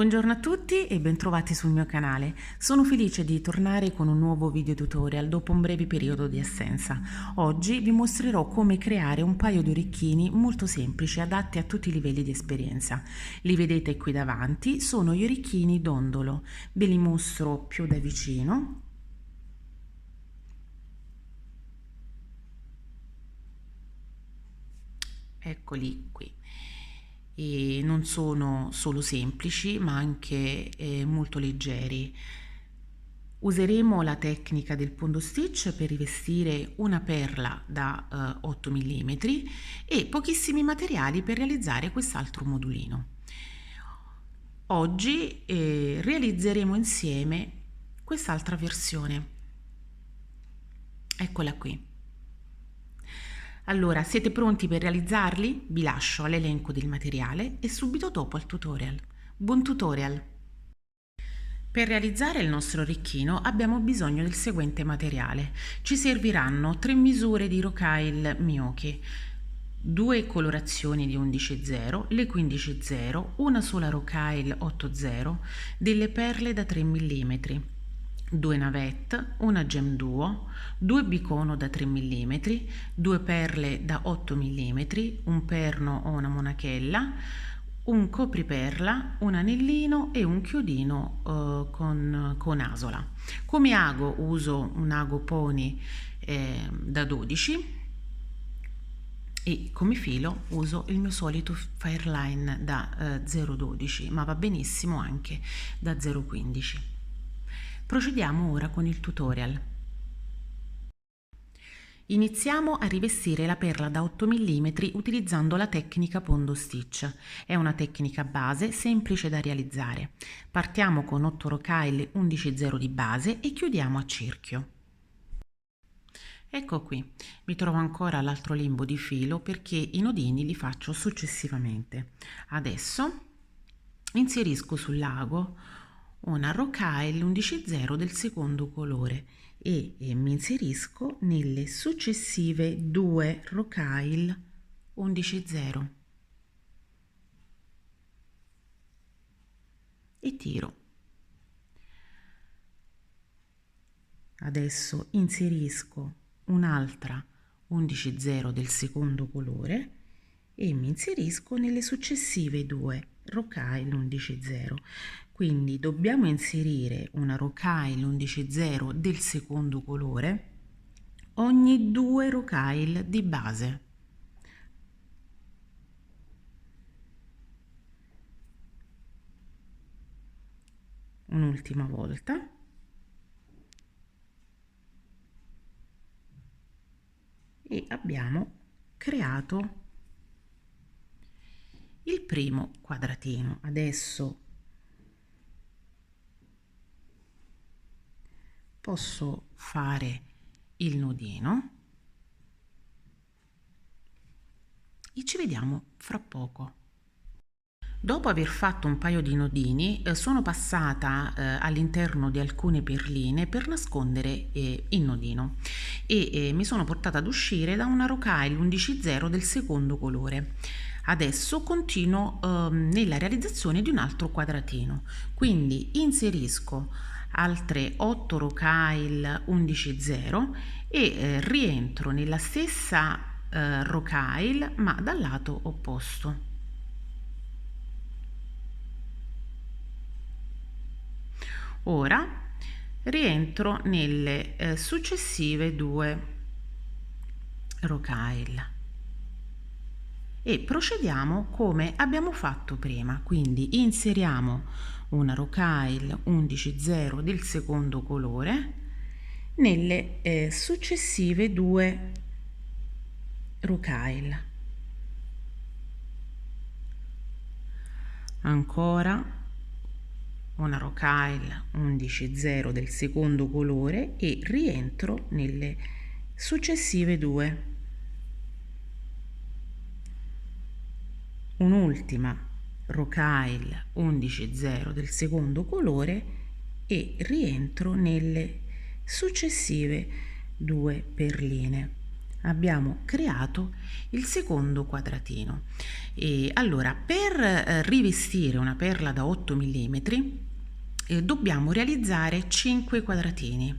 Buongiorno a tutti e bentrovati sul mio canale. Sono felice di tornare con un nuovo video tutorial dopo un breve periodo di assenza. Oggi vi mostrerò come creare un paio di orecchini molto semplici, adatti a tutti i livelli di esperienza. Li vedete qui davanti, sono gli orecchini dondolo. Ve li mostro più da vicino. Eccoli qui. E non sono solo semplici ma anche molto leggeri. Useremo la tecnica del pondo stitch per rivestire una perla da 8 mm e pochissimi materiali per realizzare quest'altro modulino. Oggi realizzeremo insieme quest'altra versione. Eccola qui. Allora, siete pronti per realizzarli? Vi lascio all'elenco del materiale e subito dopo al tutorial. Buon tutorial! Per realizzare il nostro orecchino abbiamo bisogno del seguente materiale. Ci serviranno 3 misure di rocaille Miyoki, 2 colorazioni di 11,0, le 15,0, una sola rocaille 8,0, delle perle da 3 mm, 2 navette, una gem duo, 2 bicono da 3 mm, 2 perle da 8 mm, un perno o una monachella, un copriperla, un anellino e un chiodino con asola. Come ago uso un ago pony da 12 e come filo uso il mio solito Fairline da 0,12, ma va benissimo anche da 0,15. Procediamo ora con il tutorial. Iniziamo a rivestire la perla da 8 mm utilizzando la tecnica pondo stitch. È una tecnica base semplice da realizzare. Partiamo con 8 rocaille 11,0 di base e chiudiamo a cerchio. Ecco qui, mi trovo ancora all'altro lembo di filo perché i nodini li faccio successivamente. Adesso inserisco sul lago una rocaille 11,0 del secondo colore e mi inserisco nelle successive 2 rocaille 11,0 e tiro. Adesso inserisco un'altra 11,0 del secondo colore e mi inserisco nelle successive 2 rocaille 11,0. Quindi dobbiamo inserire una rocaille 11,0 del secondo colore ogni 2 rocaille di base. Un'ultima volta. E abbiamo creato il primo quadratino. Adesso posso fare il nodino e ci vediamo fra poco. Dopo aver fatto un paio di nodini sono passata all'interno di alcune perline per nascondere il nodino e mi sono portata ad uscire da una rocaille 11,0 del secondo colore. Adesso continuo nella realizzazione di un altro quadratino, quindi inserisco altre 8 rocaille 11,0 e rientro nella stessa rocaille ma dal lato opposto. Ora rientro nelle successive 2 rocaille e procediamo come abbiamo fatto prima, quindi inseriamo una rocaille 11,0 del secondo colore nelle successive 2 rocaille. Ancora una rocaille 11,0 del secondo colore e rientro nelle successive 2. Un'ultima rocaille 11,0 del secondo colore e rientro nelle successive 2 perline. abbiamo creato il secondo quadratino. E allora, per rivestire una perla da 8 mm dobbiamo realizzare 5 quadratini.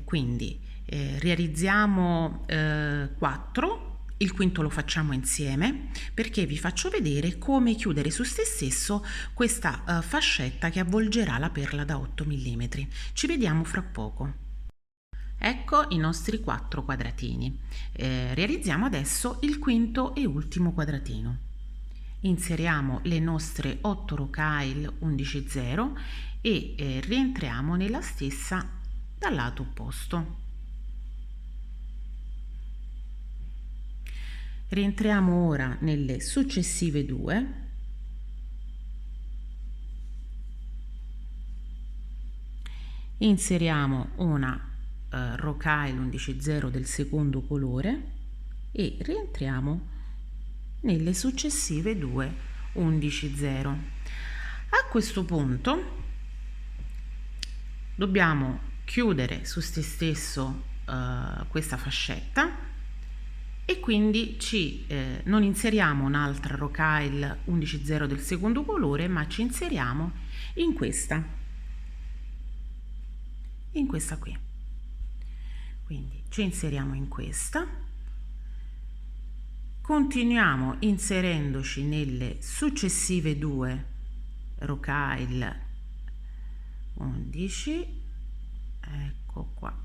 Quindi realizziamo 4. Il quinto lo facciamo insieme perché vi faccio vedere come chiudere su se stesso questa fascetta che avvolgerà la perla da 8 mm. Ci vediamo fra poco. Ecco i nostri 4 quadratini. Realizziamo adesso il quinto e ultimo quadratino. Inseriamo le nostre 8 rocaille 11,0 e rientriamo nella stessa dal lato opposto. Rientriamo ora nelle successive 2. Inseriamo una rocaille 11,0 del secondo colore e rientriamo nelle successive 2 11,0. A questo punto dobbiamo chiudere su se stesso questa fascetta e quindi non inseriamo un'altra rocaille 11,0 del secondo colore, ma ci inseriamo in questa qui. Quindi ci inseriamo in questa, continuiamo inserendoci nelle successive 2 rocaille 11, ecco qua,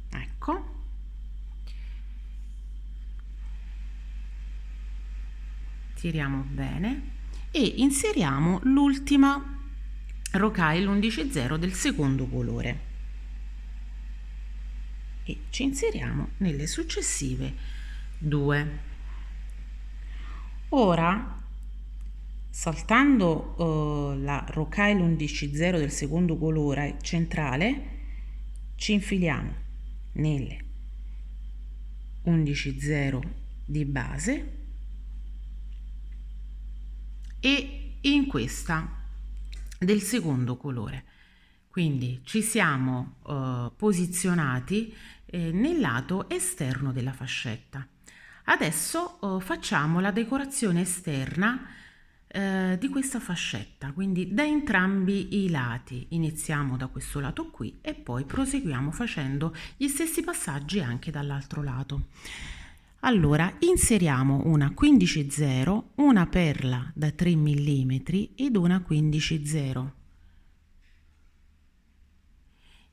ecco, tiriamo bene e inseriamo l'ultima rocaille 11,0 del secondo colore e ci inseriamo nelle successive 2. Ora, saltando la rocaille 11,0 del secondo colore centrale, ci infiliamo nelle 11,0 di base e in questa del secondo colore. Quindi ci siamo posizionati nel lato esterno della fascetta. Adesso facciamo la decorazione esterna di questa fascetta, quindi da entrambi i lati. Iniziamo da questo lato qui e poi proseguiamo facendo gli stessi passaggi anche dall'altro lato. Allora, inseriamo una 15,0, una perla da 3 mm ed una 15,0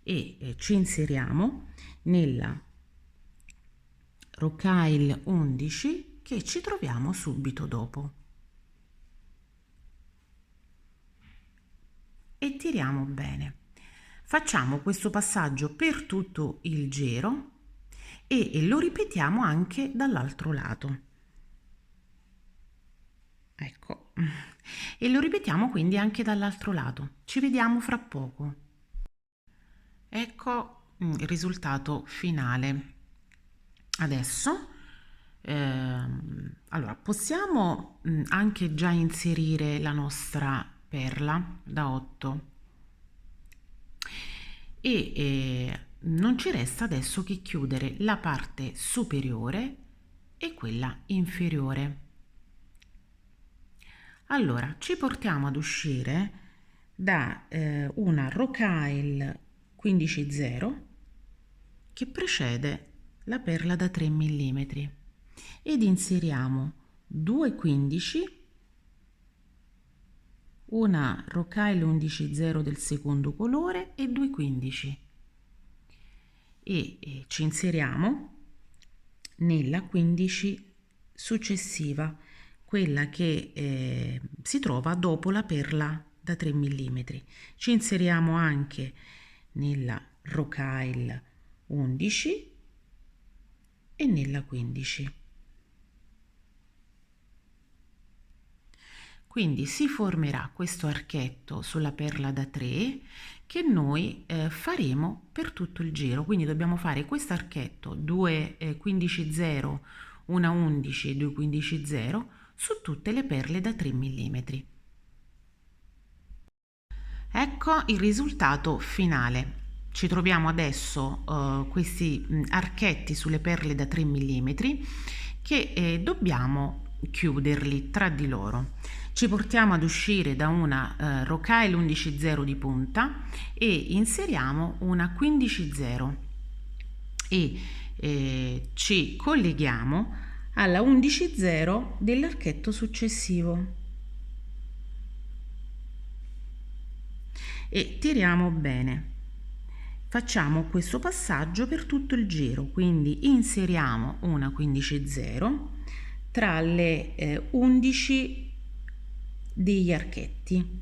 e ci inseriamo nella rocaille 11 che ci troviamo subito dopo e tiriamo bene. Facciamo questo passaggio per tutto il giro e lo ripetiamo anche dall'altro lato. Ecco, e lo ripetiamo quindi anche dall'altro lato. Ci vediamo fra poco. Ecco il risultato finale. Adesso allora possiamo anche già inserire la nostra perla da 8 e non ci resta adesso che chiudere la parte superiore e quella inferiore. Allora ci portiamo ad uscire da una rocaille 15,0 che precede la perla da 3 mm ed inseriamo 2 15, una rocaille 11,0 del secondo colore e 2 15 e ci inseriamo nella 15 successiva, quella che si trova dopo la perla da 3 mm. Ci inseriamo anche nella rocaille 11 e nella 15. Quindi si formerà questo archetto sulla perla da 3 che noi faremo per tutto il giro. Quindi dobbiamo fare questo archetto 2 15,0, una 11 e 2 15,0 su tutte le perle da 3 mm. Ecco il risultato finale. ci troviamo adesso questi archetti sulle perle da 3 mm che dobbiamo chiuderli tra di loro. Ci portiamo ad uscire da una rocaille 11/0 di punta e inseriamo una 15/0 e ci colleghiamo alla 11/0 dell'archetto successivo e tiriamo bene. Facciamo questo passaggio per tutto il giro, quindi inseriamo una 15/0 tra le 11 degli archetti.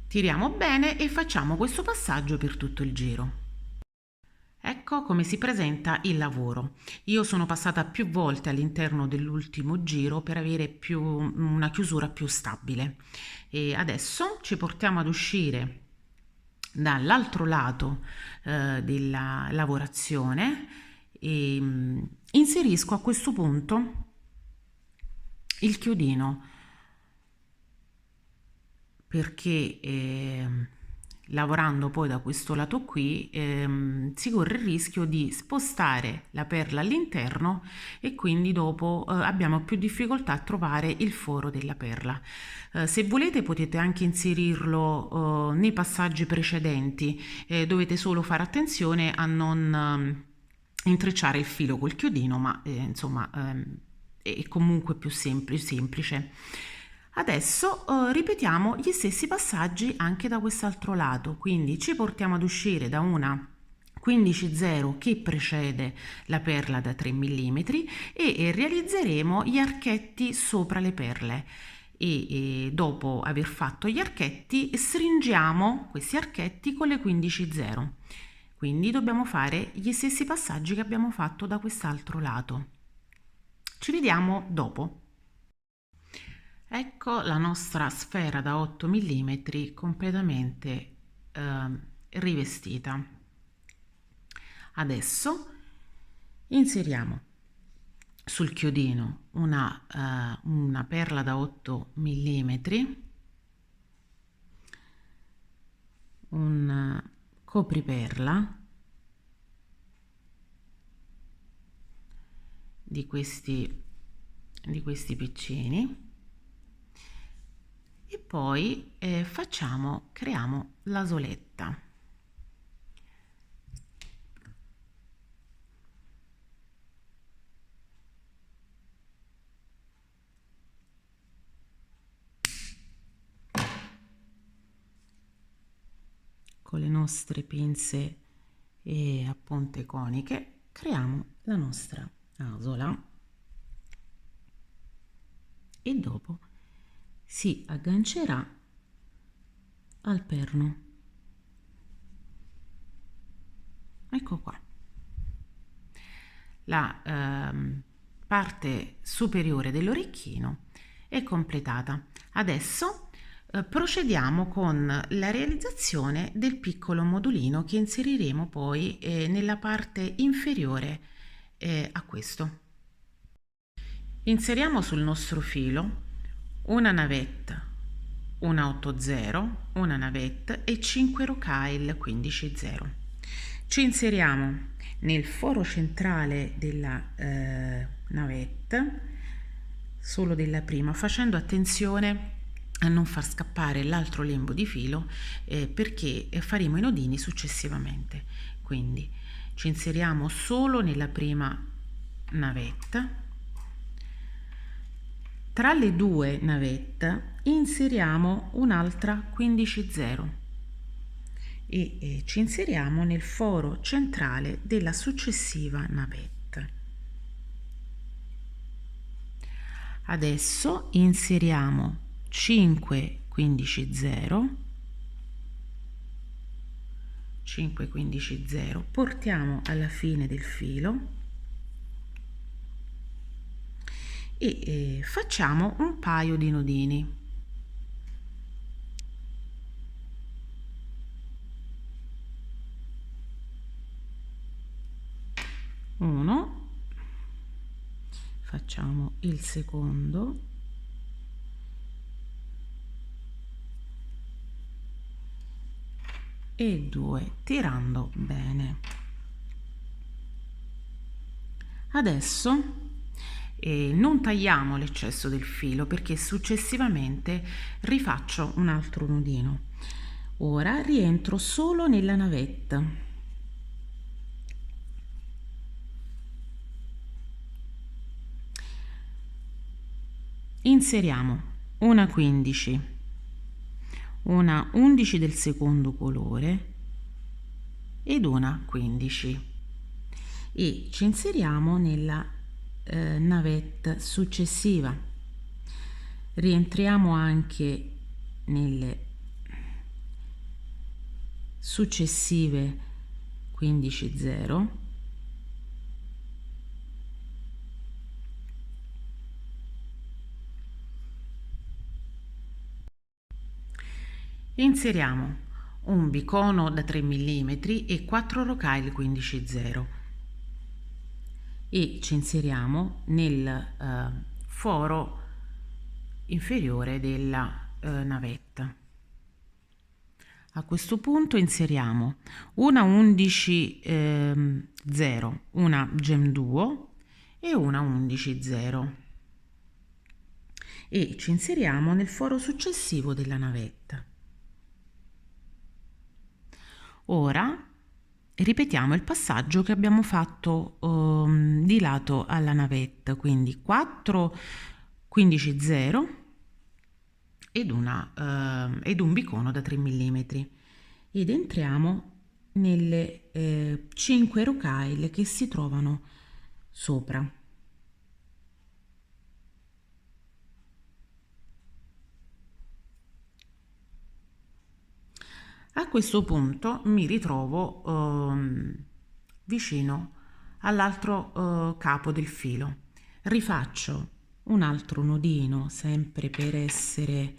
Tiriamo bene e facciamo questo passaggio per tutto il giro. Ecco come si presenta il lavoro. Io sono passata più volte all'interno dell'ultimo giro per avere una chiusura più stabile. E adesso ci portiamo ad uscire dall'altro lato della lavorazione e inserisco a questo punto il chiodino perché lavorando poi da questo lato qui si corre il rischio di spostare la perla all'interno e quindi dopo abbiamo più difficoltà a trovare il foro della perla. Se volete potete anche inserirlo nei passaggi precedenti, dovete solo fare attenzione a non intrecciare il filo col chiodino, ma insomma è comunque più semplice. Adesso ripetiamo gli stessi passaggi anche da quest'altro lato, quindi ci portiamo ad uscire da una 15/0 che precede la perla da 3 mm e realizzeremo gli archetti sopra le perle e dopo aver fatto gli archetti stringiamo questi archetti con le 15/0. Quindi dobbiamo fare gli stessi passaggi che abbiamo fatto da quest'altro lato. Ci vediamo dopo. Ecco la nostra sfera da 8 mm completamente rivestita. Adesso inseriamo sul chiodino una perla da 8 mm, un copriperla di questi piccini e poi creiamo la soletta. Con le nostre pinze a punte coniche creiamo la nostra asola e dopo si aggancerà al perno. Ecco qua. La parte superiore dell'orecchino è completata. Adesso procediamo con la realizzazione del piccolo modulino che inseriremo poi nella parte inferiore a questo. Inseriamo sul nostro filo una navetta, una 8/0, una navetta e 5 rocaille 15/0. Ci inseriamo nel foro centrale della navetta, solo della prima, facendo attenzione a non far scappare l'altro lembo di filo perché faremo i nodini successivamente. Quindi ci inseriamo solo nella prima navetta. Tra le due navette inseriamo un'altra 15/0 e ci inseriamo nel foro centrale della successiva navetta. Adesso inseriamo 5 15/0, 5 15/0, portiamo alla fine del filo e facciamo un paio di nodini. Uno, facciamo il secondo e 2 tirando bene. Adesso non tagliamo l'eccesso del filo perché successivamente rifaccio un altro nodino. Ora rientro solo nella navetta. Inseriamo una 15, una 11 del secondo colore ed una 15 e ci inseriamo nella navetta successiva. Rientriamo anche nelle successive 15 0 inseriamo un bicono da 3 mm e 4 rocaille 15 0 e ci inseriamo nel foro inferiore della navetta. A questo punto inseriamo una 11 0, una gem duo e una 11 0 e ci inseriamo nel foro successivo della navetta. Ora ripetiamo il passaggio che abbiamo fatto di lato alla navetta, quindi 4 15 0 ed un bicono da 3 mm ed entriamo nelle 5 rocaille che si trovano sopra. A questo punto mi ritrovo vicino all'altro capo del filo. Rifaccio un altro nodino sempre per essere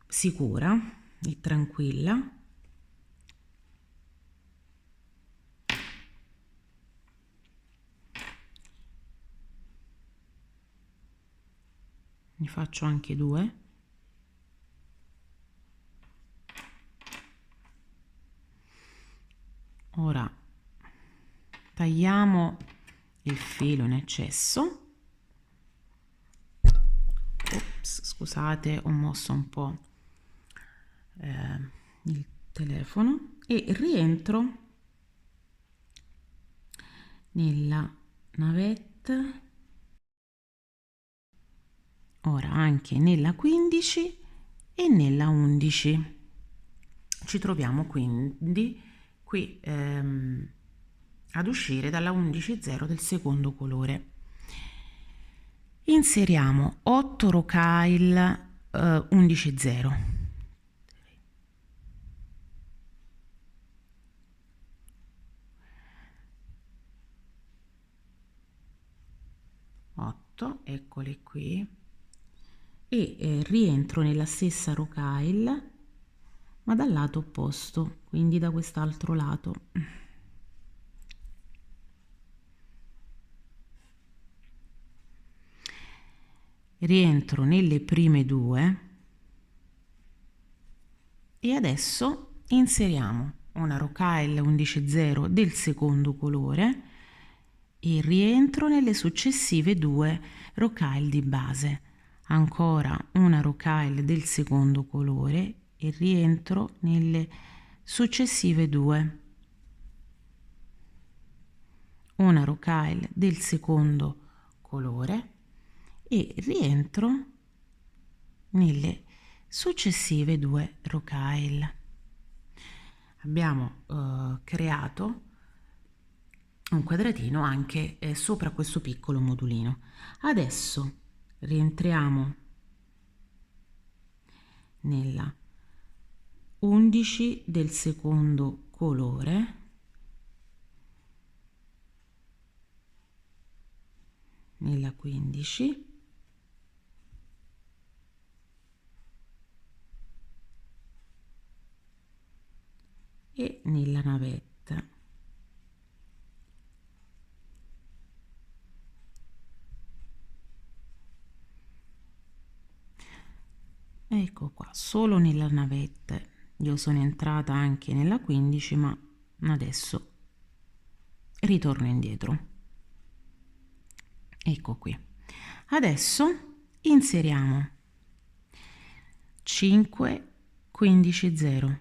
sicura e tranquilla. Ne faccio anche 2. Ora tagliamo il filo in eccesso. Ops, scusate, ho mosso un po' il telefono e rientro nella navetta, ora anche nella 15 e nella 11. Ci troviamo quindi qui ad uscire dalla 11 0 del secondo colore. Inseriamo 8 rocaille 11 0 8, eccoli qui, e rientro nella stessa rocaille ma dal lato opposto, quindi da quest'altro lato. Rientro nelle prime 2 e adesso inseriamo una rocaille 11 0 del secondo colore e rientro nelle successive 2 rocaille di base. Ancora una rocaille del secondo colore e rientro nelle successive 2. Una rocaille del secondo colore e rientro nelle successive 2 rocaille. Abbiamo creato un quadratino anche sopra questo piccolo modulino. Adesso rientriamo nella 11 del secondo colore nella 15 e nella navetta. Ecco qua, solo nella navetta io sono entrata anche nella 15, ma adesso ritorno indietro. Ecco qui. Adesso inseriamo 5, 15, 0.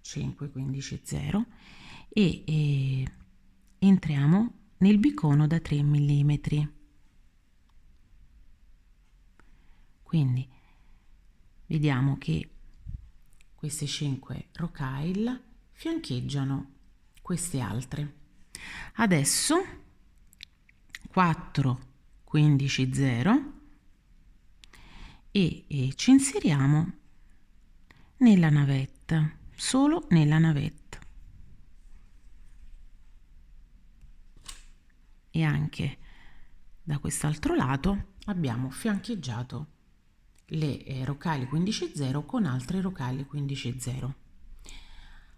5, 15, 0 e entriamo nel bicono da 3 mm. Quindi vediamo che queste 5 rocaille fiancheggiano queste altre. Adesso 4, 15, 0 e ci inseriamo nella navetta, solo nella navetta. E anche da quest'altro lato abbiamo fiancheggiato le rocaille 15-0 con altre rocaille 15-0.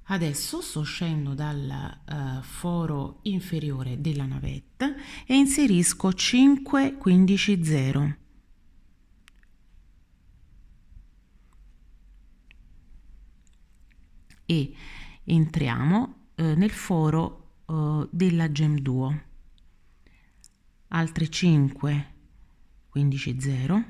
Adesso sto scendendo dal foro inferiore della navetta e inserisco 5 15-0. E entriamo nel foro della gem duo. Altre 5 15-0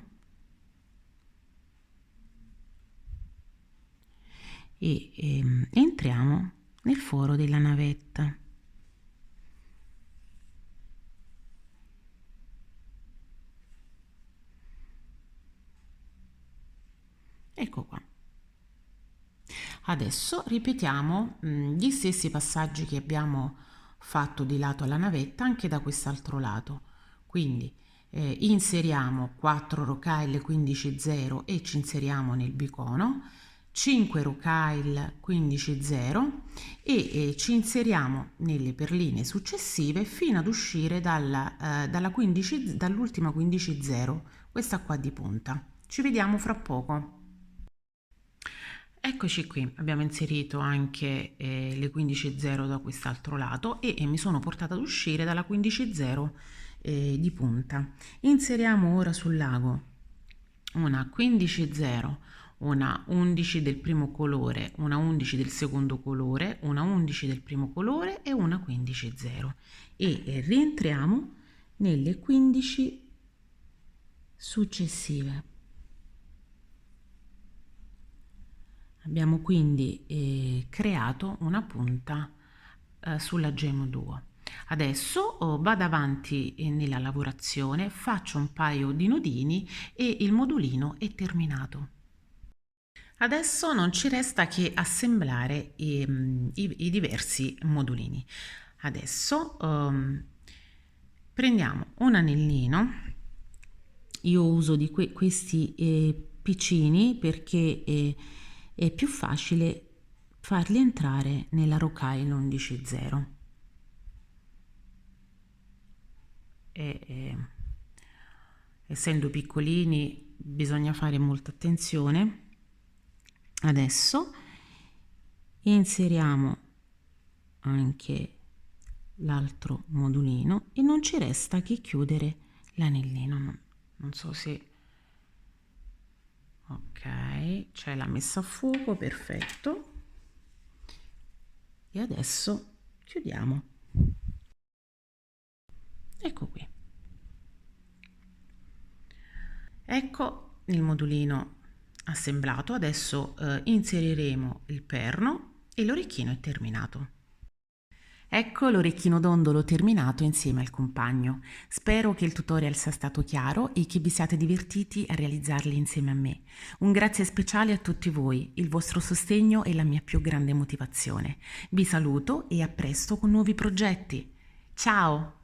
e entriamo nel foro della navetta. Ecco qua. Adesso ripetiamo gli stessi passaggi che abbiamo fatto di lato alla navetta anche da quest'altro lato. Quindi inseriamo 4 rocaille 15-0 e ci inseriamo nel bicono, 5 rocaille 15-0 e ci inseriamo nelle perline successive fino ad uscire dall'ultima 15-0, questa qua di punta. Ci vediamo fra poco. Eccoci qui, abbiamo inserito anche le 15-0 da quest'altro lato e mi sono portata ad uscire dalla 15-0 di punta. Inseriamo ora sul lago una 15-0, una 11 del primo colore, una 11 del secondo colore, una 11 del primo colore e una 15-0 e rientriamo nelle 15 successive. Abbiamo quindi creato una punta sulla gem duo. Adesso vado avanti nella lavorazione, faccio un paio di nodini e il modulino è terminato. Adesso non ci resta che assemblare i diversi modulini. Adesso prendiamo un anellino, io uso di questi piccini perché è più facile farli entrare nella rocaille 11-0. Essendo piccolini bisogna fare molta attenzione. Adesso inseriamo anche l'altro modulino e non ci resta che chiudere l'anellino. Non so se... Ok, c'è la messa a fuoco, perfetto. E adesso chiudiamo. Ecco qui. Ecco il modulino assemblato. Adesso inseriremo il perno e l'orecchino è terminato. Ecco l'orecchino dondolo terminato insieme al compagno. Spero che il tutorial sia stato chiaro e che vi siate divertiti a realizzarli insieme a me. Un grazie speciale a tutti voi, il vostro sostegno è la mia più grande motivazione. Vi saluto e a presto con nuovi progetti. Ciao!